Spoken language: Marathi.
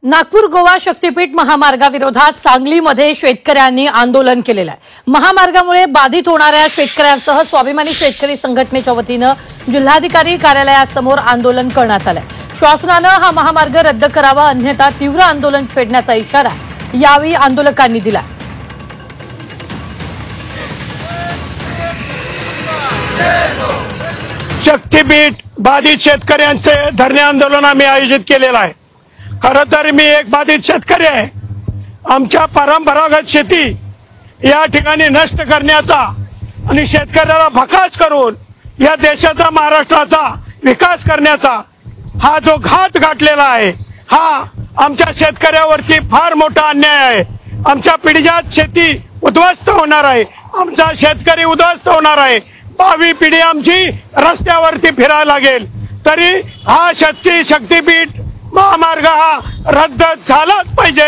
नागपूर गोवा शक्तीपीठ महामार्गाविरोधात सांगलीमध्ये शेतकऱ्यांनी आंदोलन केलेलं आहे। महामार्गामुळे बाधित होणाऱ्या शेतकऱ्यांसह स्वाभिमानी शेतकरी संघटनेच्या वतीने जिल्हाधिकारी कार्यालयासमोर आंदोलन करण्यात आलंय। शासनाने हा महामार्ग रद्द करावा अन्यथा तीव्र आंदोलन छेडण्याचा इशारा यावेळी आंदोलकांनी दिला। शक्तीपीठ बाधित शेतकऱ्यांचे धरणे आंदोलन आम्ही आयोजित केलेलं आहे। खरं तर मी एक बाधित शेतकरी आहे। आमच्या परंपरागत शेती या ठिकाणी नष्ट करण्याचा आणि शेतकऱ्याला भकास करून या देशाचा महाराष्ट्राचा विकास करण्याचा हा जो घात घातलेला आहे हा आमच्या शेतकऱ्यावरती फार मोठा अन्याय आहे। आमच्या पिढीजात शेती उद्ध्वस्त होणार आहे, आमचा शेतकरी उद्ध्वस्त होणार आहे, भावी पिढी आमची रस्त्यावरती फिरायला लागेल। तरी हा शक्तीपीठ महामार्ग हा रद्द झालाच पाहिजे